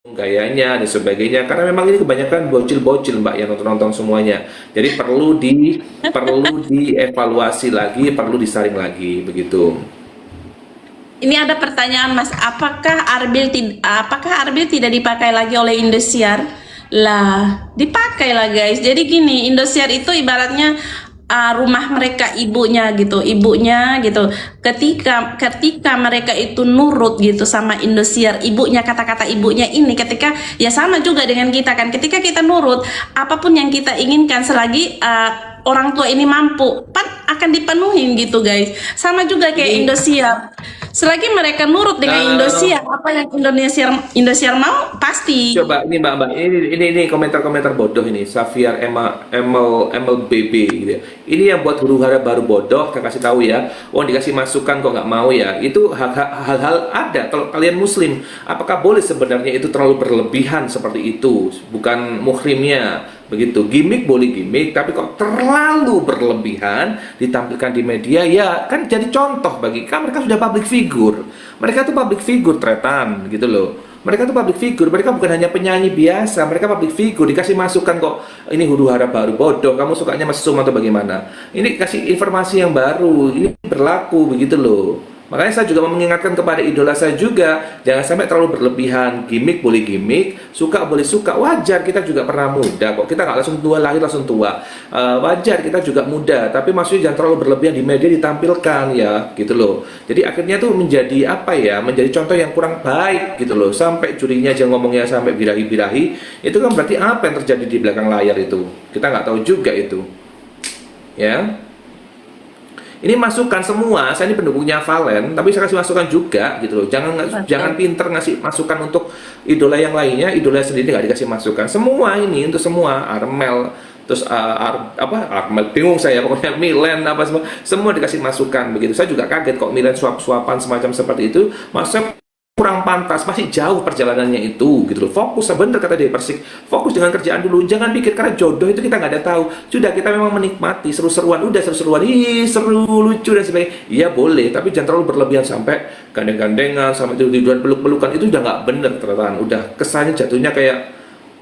gayanya dan sebagainya, karena memang ini kebanyakan bocil-bocil mbak yang nonton-nonton semuanya, jadi perlu dievaluasi lagi, perlu disaring lagi begitu. Ini ada pertanyaan Mas, apakah Arbil tidak dipakai lagi oleh Indosiar? Lah, dipakai lah guys. Jadi gini, Indosiar itu ibaratnya rumah mereka, ibunya gitu. Ketika mereka itu nurut gitu sama Indosiar, ibunya, kata-kata ibunya ini, ketika ya sama juga dengan kita kan, ketika kita nurut apapun yang kita inginkan selagi orang tua ini mampu, akan dipenuhin gitu guys. Sama juga kayak Ini Indosiar, selagi mereka nurut dengan Indosiar, apa yang Indosiar mau pasti. coba ini mbak-mbak, ini komentar-komentar bodoh ini, Xavier MLBB gitu ya. Ini yang buat huru-hara baru bodoh, saya kasih tahu ya. Oh dikasih masukan kok nggak mau ya. Itu hal-hal ada. Kalau kalian Muslim, apakah boleh sebenarnya itu terlalu berlebihan seperti itu? Bukan muhrimnya begitu. Gimik boleh gimik, tapi kok terlalu berlebihan ditampilkan di media ya kan jadi contoh bagi kan mereka sudah public figure. Mereka tuh public figure tretan gitu loh. Mereka tuh public figure, mereka bukan hanya penyanyi biasa, mereka public figure, dikasih masukan kok, ini huru-hara baru, bodoh, kamu sukanya mesum atau bagaimana? Ini kasih informasi yang baru, ini berlaku, begitu loh. Makanya saya juga mau mengingatkan kepada idola saya juga, jangan sampai terlalu berlebihan, gimmick boleh gimmick, suka boleh suka, wajar, kita juga pernah muda kok, kita nggak langsung tua, lahir langsung tua. Wajar, kita juga muda, tapi maksudnya jangan terlalu berlebihan di media ditampilkan ya, gitu loh. Jadi akhirnya tuh menjadi apa ya, menjadi contoh yang kurang baik gitu loh, sampai curinya aja ngomongnya sampai birahi-birahi, itu kan berarti apa yang terjadi di belakang layar itu, kita nggak tahu juga itu, ya. Ini masukan semua, saya ini pendukungnya Valen, tapi saya kasih masukan juga gitu loh. Jangan pinter ngasih masukan untuk idola yang lainnya, idola sendiri nggak dikasih masukan. Semua ini untuk semua, Armel, terus Armel bingung saya pokoknya, Milen apa semua dikasih masukan begitu. Saya juga kaget kok Milen suap-suapan semacam seperti itu. Maksudnya kurang pantas, masih jauh perjalanannya itu gitu loh. Fokus, sebentar kata dia Persik, fokus dengan kerjaan dulu, jangan pikir karena jodoh itu kita nggak ada tahu. Sudah, kita memang menikmati seru-seruan, udah seru-seruan, ih seru, lucu dan sebagainya, iya boleh, tapi jangan terlalu berlebihan sampai gandeng-gandengan, sampai tidur-tiduran, peluk-pelukan, itu udah nggak bener ternyata, udah kesannya jatuhnya kayak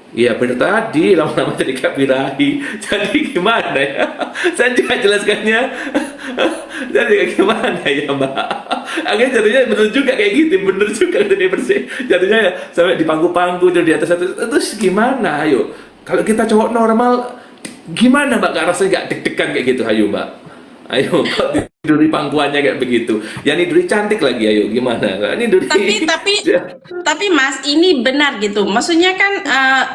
iya bener tadi, lama-lama jadi kabirahi. Jadi gimana ya? Saya juga jelaskannya. Jadi gimana ya mbak? Akhirnya jatuhnya bener juga kayak gitu, bener juga dari bersih. Jatuhnya ya sampai di pangku-pangku di atas satu. Terus gimana? Ayo, kalau kita cowok normal, gimana mbak? Rasanya nggak deg-degan kayak gitu, ayo mbak. Ayo, kok tidur di pangkuannya kayak begitu? Ya niduri cantik lagi, ayo gimana? Niduri. Tapi Mas, ini benar gitu. Maksudnya kan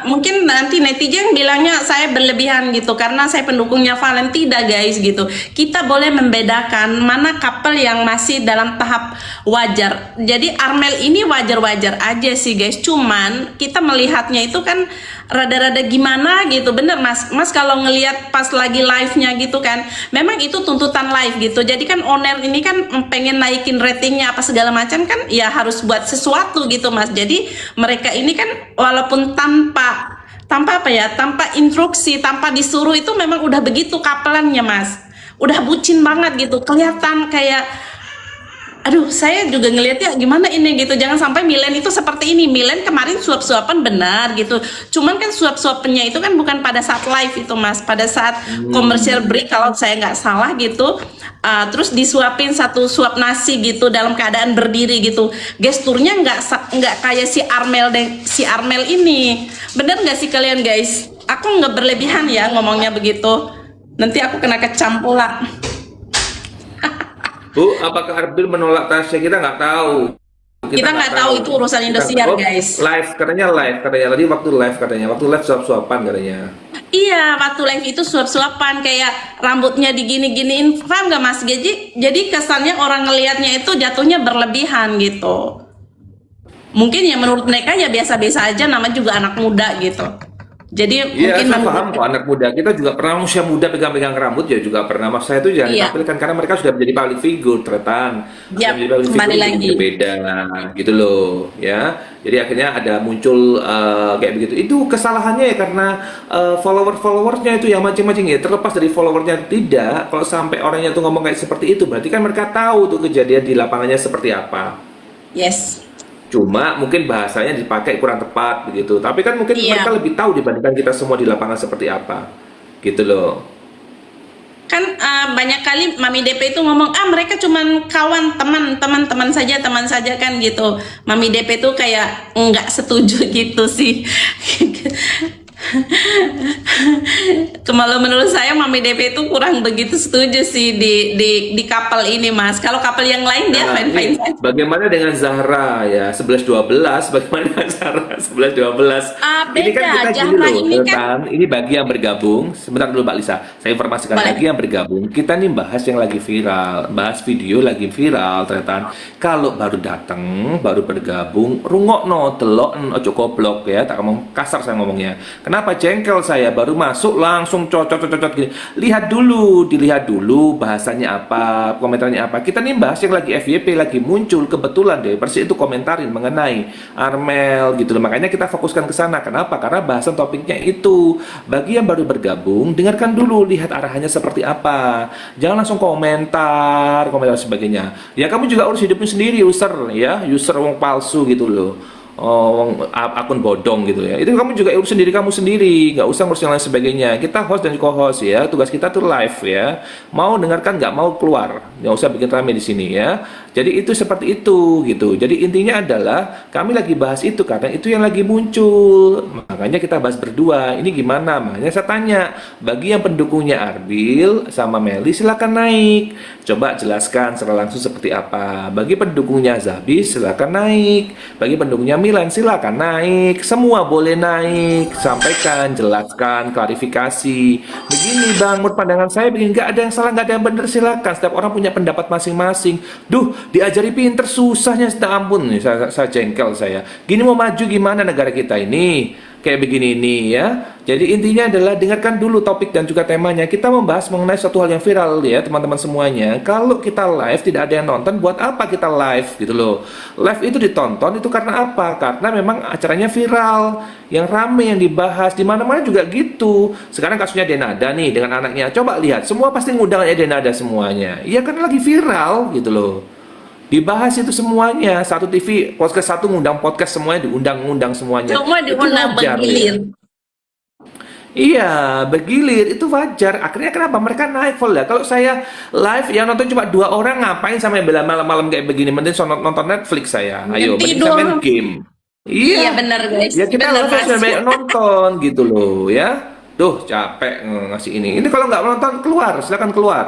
mungkin nanti netizen bilangnya saya berlebihan gitu karena saya pendukungnya Valen. Tidak guys gitu. Kita boleh membedakan mana couple yang masih dalam tahap wajar. Jadi Armel ini wajar-wajar aja sih guys. Cuman kita melihatnya itu kan rada-rada gimana gitu. Bener Mas. Mas kalau ngelihat pas lagi live-nya gitu kan, memang itu tuntutan live gitu. Jadi kan owner ini kan pengen naikin ratingnya apa segala macam kan, ya harus buat sesuatu gitu Mas. Jadi mereka ini kan walaupun tanpa instruksi, tanpa disuruh, itu memang udah begitu kapelannya Mas. Udah bucin banget gitu. Kelihatan kayak aduh, saya juga ngelihatnya gimana ini gitu. Jangan sampai Milen itu seperti ini. Milen kemarin suap-suapan benar gitu. Cuman kan suap-suapannya itu kan bukan pada saat live itu Mas. Pada saat commercial break kalau saya nggak salah gitu. Terus disuapin satu suap nasi gitu dalam keadaan berdiri gitu. Gesturnya nggak kayak si Armel ini. Bener nggak sih kalian guys? Aku nggak berlebihan ya ngomongnya begitu. Nanti aku kena kecam pula. Bu, apakah Arbil menolak Tasya? Kita nggak tahu. Kita nggak tahu, itu urusan Indosiar guys. Live katanya, tadi waktu live suap-suapan katanya. Iya, waktu live itu suap-suapan kayak rambutnya digini-giniin, paham nggak Mas? Jadi kesannya orang ngelihatnya itu jatuhnya berlebihan gitu. Mungkin ya menurut mereka ya biasa-biasa aja, nama juga anak muda gitu. Jadi Iya, mungkin saya paham kok anak muda. Kita juga pernah usia muda pegang-pegang rambut ya juga pernah. Mas saya itu jangan iya, ditampilkan karena mereka sudah menjadi public figure, tretan. Sudah ya menjadi public kembali figure itu lagi. berbeda gitu loh, ya. Jadi akhirnya ada muncul kayak begitu. Itu kesalahannya ya karena followersnya itu yang macam-macam ya. Terlepas dari followernya tidak, kalau sampai orangnya tuh ngomong kayak seperti itu, berarti kan mereka tahu tuh kejadian di lapangannya seperti apa. Yes. Cuma mungkin bahasanya dipakai kurang tepat begitu. Tapi kan mungkin mereka Iya. lebih tahu dibandingkan kita semua di lapangan seperti apa. Gitu loh. Kan banyak kali Mami DP itu ngomong, ah mereka cuman kawan, teman saja, teman saja kan gitu. Mami DP itu kayak nggak setuju gitu sih. Kalau menurut saya Mami DP itu kurang begitu setuju sih di couple ini Mas. Kalau couple yang lain dia Nah, fine-fine ini saja. bagaimana dengan Zahra ya 11-12? Bagaimana dengan Zahra 11-12? Ini kan Beda, kita gini Zahra loh, ini kan tentang ini bagi yang bergabung. Sebentar dulu Mbak Lisa, saya informasikan boleh. bagi yang bergabung. Kita nih bahas yang lagi viral, bahas video lagi viral ternyata. Kalau baru datang, baru bergabung, rungokno, delokno, ojo goblok ya, tak ngomong kasar saya ngomongnya. Kenapa jengkel saya baru masuk langsung cocot gini. Lihat dulu, dilihat dulu bahasanya apa, komentarnya apa. Kita nih bahas yang lagi FYP lagi muncul kebetulan deh Persik itu komentarin mengenai Armel gitu loh. Makanya kita fokuskan ke sana. Kenapa? Karena bahasan topiknya itu. Bagi yang baru bergabung, dengarkan dulu, lihat arahannya seperti apa. Jangan langsung komentar sebagainya. Ya kamu juga urus hidupmu sendiri, user ya, user wong palsu gitu loh. Oh, akun bodong gitu ya. Itu kamu juga urus sendiri kamu sendiri, nggak usah ngurus yang lain sebagainya. Kita host dan co-host ya. Tugas kita tuh live ya. Mau dengarkan nggak mau keluar, nggak usah bikin rame di sini ya. Jadi itu seperti itu gitu. Jadi intinya adalah kami lagi bahas itu karena itu yang lagi muncul. Makanya kita bahas berdua. Ini gimana? Makanya saya tanya, bagi yang pendukungnya Arbil sama Meli silakan naik. Coba jelaskan secara langsung seperti apa. Bagi pendukungnya Zabi silakan naik. Bagi pendukungnya Milan silakan naik. Semua boleh naik. Sampaikan, jelaskan, klarifikasi. Begini Bang, menurut pandangan saya begini, nggak ada yang salah, nggak ada yang benar, silakan. Setiap orang punya pendapat masing-masing. Duh, diajari pinter susahnya, minta ampun nih, saya jengkel saya. Gini mau maju gimana negara kita ini? Kayak begini ini ya. Jadi intinya adalah dengarkan dulu topik dan juga temanya. Kita membahas mengenai suatu hal yang viral ya teman-teman semuanya. Kalau kita live tidak ada yang nonton, buat apa kita live gitu loh. Live itu ditonton itu karena apa? Karena memang acaranya viral, yang rame yang dibahas di mana-mana juga gitu. Sekarang kasusnya Denada nih dengan anaknya. Coba lihat, semua pasti ngundang Denada semuanya. Iya karena lagi viral gitu loh. Dibahas itu semuanya. Satu TV, podcast satu ngundang podcast semuanya, diundang-undang semuanya. Semua Itu diundang wajar ya. bergilir. Iya, bergilir itu wajar. Akhirnya kenapa mereka naik full ya? Kalau saya live yang nonton cuma 2 orang, ngapain sampai bela malam-malam kayak begini? Mending nonton Netflix saya. Ayo, mending saya main Tidur. game. Iya Iya, benar guys, ya kita benar live Mas. harus banyak nonton gitu loh ya. Duh, capek ngasih ini. Ini kalau nggak menonton keluar, silakan keluar.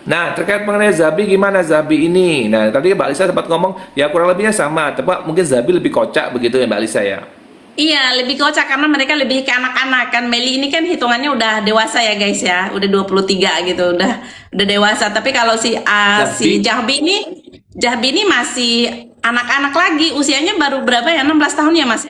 Nah, terkait mengenai Zabi, gimana Zabi ini? Nah, tadi Mbak Lisa sempat ngomong, ya kurang lebihnya sama. Tapi mungkin Zabi lebih kocak begitu ya Mbak Lisa ya. Iya, lebih kocak karena mereka lebih ke anak-anak kan. Meli ini kan hitungannya udah dewasa ya guys ya. Udah 23 gitu, udah dewasa. Tapi kalau si Zabi, Jahbi ini masih anak-anak lagi. Usianya baru berapa ya? 16 tahun ya Mas?